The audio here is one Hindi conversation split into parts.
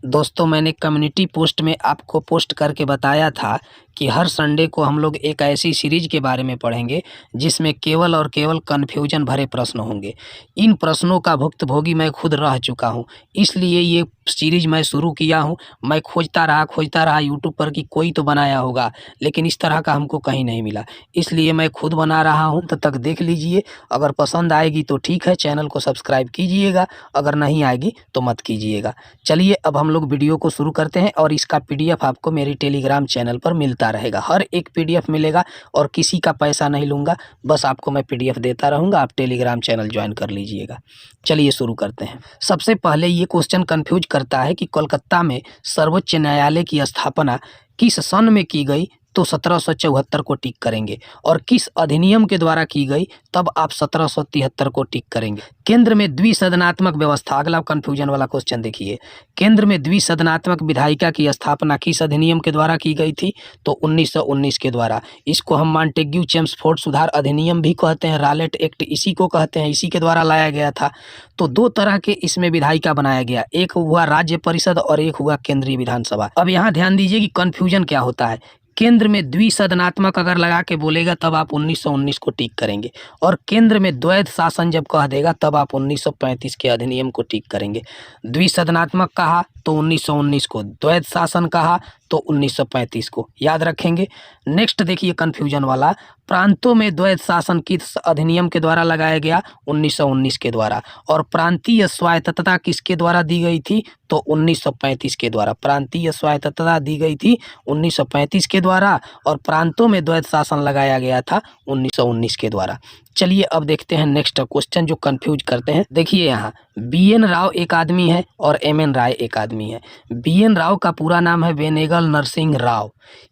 दोस्तों, मैंने कम्युनिटी पोस्ट में आपको पोस्ट करके बताया था कि हर संडे को हम लोग एक ऐसी सीरीज के बारे में पढ़ेंगे जिसमें केवल और केवल कन्फ्यूजन भरे प्रश्न होंगे। इन प्रश्नों का भुक्तभोगी मैं खुद रह चुका हूं, इसलिए ये सीरीज मैं शुरू किया हूं। मैं खोजता रहा यूट्यूब पर कि कोई तो बनाया होगा, लेकिन इस तरह का हमको कहीं नहीं मिला, इसलिए मैं खुद बना रहा हूं। तब तक देख लीजिए, अगर पसंद आएगी तो ठीक है, चैनल को सब्सक्राइब कीजिएगा, अगर नहीं आएगी तो मत कीजिएगा। चलिए अब हम लोग वीडियो को शुरू करते हैं और इसका पीडीएफ आपको मेरी टेलीग्राम चैनल पर मिलता रहेगा। हर एक पीडीएफ मिलेगा और किसी का पैसा नहीं लूँगा, बस आपको मैं पीडीएफ देता रहूँगा, आप टेलीग्राम चैनल ज्वाइन कर लीजिएगा। चलिए शुरू करते हैं। सबसे पहले ये क्वेश्चन कंफ्यूज करता है कि कोलकाता में सर्वोच्च न्यायालय की स्थापना किस सन में की गई, तो 1774 को टिक करेंगे, और किस अधिनियम के द्वारा की गई, तब आप 1773 को टिक करेंगे। केंद्र में द्विसदनात्मक व्यवस्था, अगला कंफ्यूजन वाला क्वेश्चन देखिए। केंद्र में द्विसदनात्मक विधायिका की स्थापना किस अधिनियम के द्वारा की गई थी, तो 1919 के द्वारा। इसको हम मॉन्टेग्यू चेम्सफोर्ड सुधार अधिनियम भी कहते हैं, रालेट एक्ट इसी को कहते हैं, इसी के द्वारा लाया गया था। तो दो तरह के इसमें विधायिका बनाया गया, एक हुआ राज्य परिषद और एक हुआ केंद्रीय विधानसभा। अब यहाँ ध्यान दीजिए कि कंफ्यूजन क्या होता है। केंद्र में द्विसदनात्मक अगर लगा के बोलेगा तब आप 1919 को टिक करेंगे, और केंद्र में द्वैध शासन जब कह देगा तब आप 1935 के अधिनियम को टिक करेंगे। द्विसदनात्मक कहा तो 1919 को, द्वैध शासन कहा तो 1935 को, याद रखेंगे। नेक्स्ट देखिए कंफ्यूजन वाला, प्रांतों में द्वैध शासन किस अधिनियम के द्वारा लगाया गया, 1919 के द्वारा, और प्रांतीय स्वायत्तता किसके द्वारा दी गई थी, तो 1935 के द्वारा। प्रांतीय स्वायत्तता दी गई थी 1935 के द्वारा, और प्रांतों में द्वैध शासन लगाया गया था 1919 के द्वारा। चलिए अब देखते हैं नेक्स्ट क्वेश्चन जो कंफ्यूज करते हैं। देखिए यहाँ बीएन राव एक आदमी है और एमएन राय एक आदमी है। बीएन राव का पूरा नाम है वेनेगल नरसिंह राव।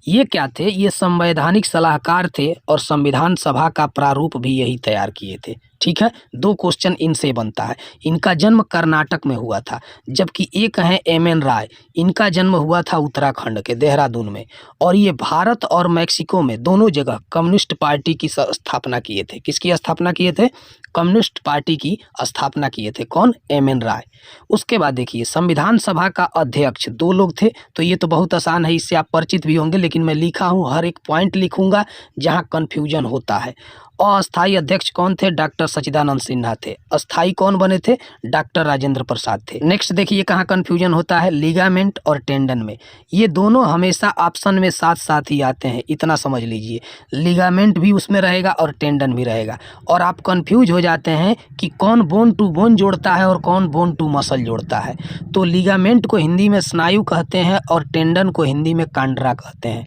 ये क्या थे, ये संवैधानिक सलाहकार थे और संविधान सभा का प्रारूप भी यही तैयार किए थे। ठीक है, दो क्वेश्चन इनसे बनता है। इनका जन्म कर्नाटक में हुआ था, जबकि एक है एमएन राय, इनका जन्म हुआ था उत्तराखंड के देहरादून में, और ये भारत और मैक्सिको में दोनों जगह कम्युनिस्ट पार्टी की स्थापना किए थे। किसकी स्थापना किए थे, कम्युनिस्ट पार्टी की स्थापना किए थे। कौन, एमएन राय। उसके बाद देखिए संविधान सभा का अध्यक्ष दो लोग थे, तो ये तो बहुत आसान है, इससे आप परिचित भी होंगे, लेकिन मैं लिखा हूँ, हर एक पॉइंट लिखूंगा जहाँ कन्फ्यूजन होता है। अस्थाई अध्यक्ष कौन थे, डॉक्टर सच्चिदानंद सिन्हा थे। अस्थाई कौन बने थे, डॉक्टर राजेंद्र प्रसाद थे। नेक्स्ट देखिए कहाँ कंफ्यूजन होता है, लिगामेंट और टेंडन में। ये दोनों हमेशा ऑप्शन में साथ साथ ही आते हैं, इतना समझ लीजिए। लिगामेंट भी उसमें रहेगा और टेंडन भी रहेगा, और आप कंफ्यूज हो जाते हैं कि कौन बोन टू बोन जोड़ता है और कौन बोन टू मसल जोड़ता है। तो लिगामेंट को हिंदी में स्नायु कहते हैं और टेंडन को हिंदी में कांड्रा कहते हैं।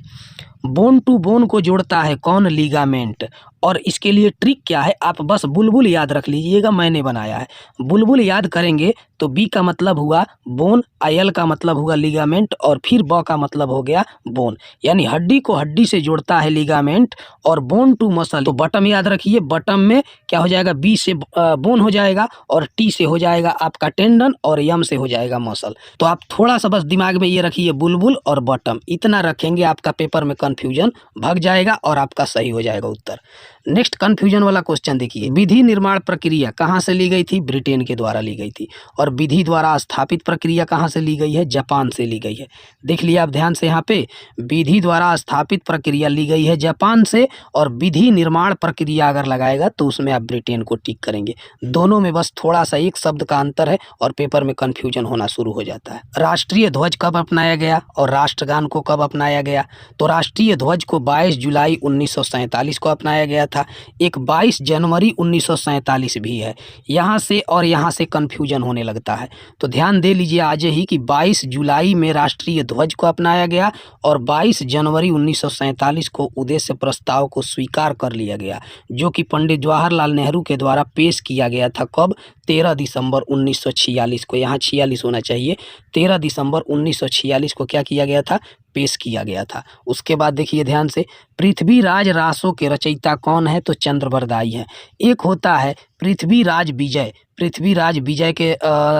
बोन टू बोन को जोड़ता है कौन, लिगामेंट। और इसके लिए ट्रिक क्या है, आप बस बुलबुल याद रख लीजिएगा, मैंने बनाया है। बुलबुल याद करेंगे तो बी का मतलब हुआ बोन, आयल का मतलब हुआ लिगामेंट, और फिर ब का मतलब हो गया बोन। यानी हड्डी को हड्डी से जोड़ता है लिगामेंट, और बोन टू मसल, तो बटम याद रखिए, बटम में क्या हो जाएगा, बी से बोन हो जाएगा, और टी से हो जाएगा आपका टेंडन, और यम से हो जाएगा मसल। तो आप थोड़ा सा बस दिमाग में ये रखिए, बुलबुल और बटम, इतना रखेंगे, आपका पेपर में कन्फ्यूजन भाग जाएगा और आपका सही हो जाएगा उत्तर। नेक्स्ट कंफ्यूजन वाला क्वेश्चन देखिए, विधि निर्माण प्रक्रिया कहाँ से ली गई थी, ब्रिटेन के द्वारा ली गई थी, और विधि द्वारा स्थापित प्रक्रिया कहाँ से ली गई है, जापान से ली गई है। देख लिया आप ध्यान से, यहाँ पे विधि द्वारा स्थापित प्रक्रिया ली गई है जापान से, और विधि निर्माण प्रक्रिया अगर लगाएगा तो उसमें आप ब्रिटेन को टिक करेंगे। दोनों में बस थोड़ा सा एक शब्द का अंतर है और पेपर में कंफ्यूजन होना शुरू हो जाता है। राष्ट्रीय ध्वज कब अपनाया गया और राष्ट्रगान को कब अपनाया गया, तो राष्ट्रीय ध्वज को 22 जुलाई 1947 को अपनाया गया था। एक 22 जनवरी 1947 भी है, यहाँ से और यहाँ से कंफ्यूजन होने लगता है। तो ध्यान दे लीजिए आज ही कि 22 जुलाई में राष्ट्रीय ध्वज को अपनाया गया, और 22 जनवरी 1947 को उद्देश्य प्रस्ताव को स्वीकार कर लिया गया, जो कि पंडित जवाहरलाल नेहरू के द्वारा पेश किया गया था। कब, 13 दिसंबर 1946 को, यहाँ 46 होना चाहिए, 13 दिसंबर 1946 को क्या किया गया था, पेश किया गया था। उसके बाद देखिए ध्यान से, पृथ्वीराज रासो के रचयिता कौन है, तो चंद्रबरदाई है। एक होता है पृथ्वीराज विजय, पृथ्वीराज विजय के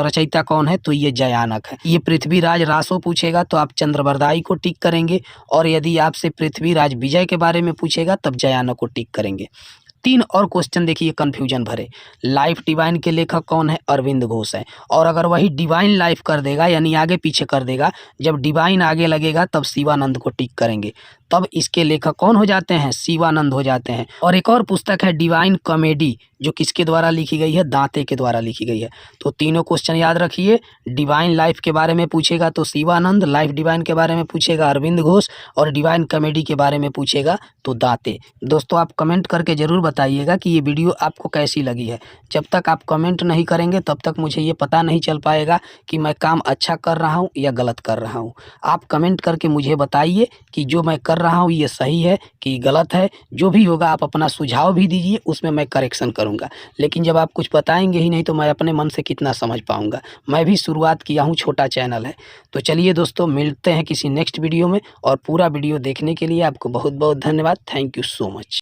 रचयिता कौन है, तो ये जयानक है। ये पृथ्वीराज रासो पूछेगा तो आप चंद्रबरदाई को टिक करेंगे, और यदि आपसे पृथ्वीराज विजय के बारे में पूछेगा तब जयानक को टिक करेंगे। तीन और क्वेश्चन देखिए कन्फ्यूजन भरे। लाइफ डिवाइन के लेखक कौन है? अरविंद घोष है। और अगर वही डिवाइन लाइफ कर देगा यानी आगे पीछे कर देगा, जब डिवाइन आगे लगेगा तब शिवानंद को टिक करेंगे, तब इसके लेखक कौन हो जाते हैं? शिवानंद हो जाते हैं। और एक और पुस्तक है डिवाइन कॉमेडी, जो किसके द्वारा लिखी गई है? दांते के द्वारा लिखी गई है। तो तीनों क्वेश्चन याद रखिए। डिवाइन लाइफ के बारे में पूछेगा तो शिवानंद, लाइफ डिवाइन के बारे में पूछेगा अरविंद घोष, और डिवाइन कॉमेडी के बारे में पूछेगा तो दांते। दोस्तों आप कमेंट करके ज़रूर बताइएगा कि ये वीडियो आपको कैसी लगी है। जब तक आप कमेंट नहीं करेंगे तब तक मुझे ये पता नहीं चल पाएगा कि मैं काम अच्छा कर रहा हूँ या गलत कर रहा हूँ। आप कमेंट करके मुझे बताइए कि जो मैं कर रहा हूँ ये सही है कि गलत है। जो भी होगा आप अपना सुझाव भी दीजिए, उसमें मैं करेक्शन करूँगा। लेकिन जब आप कुछ बताएंगे ही नहीं तो मैं अपने मन से कितना समझ पाऊँगा। मैं भी शुरुआत किया हूँ, छोटा चैनल है। तो चलिए दोस्तों, मिलते हैं किसी नेक्स्ट वीडियो में, और पूरा वीडियो देखने के लिए आपको बहुत बहुत धन्यवाद। Thank you so much.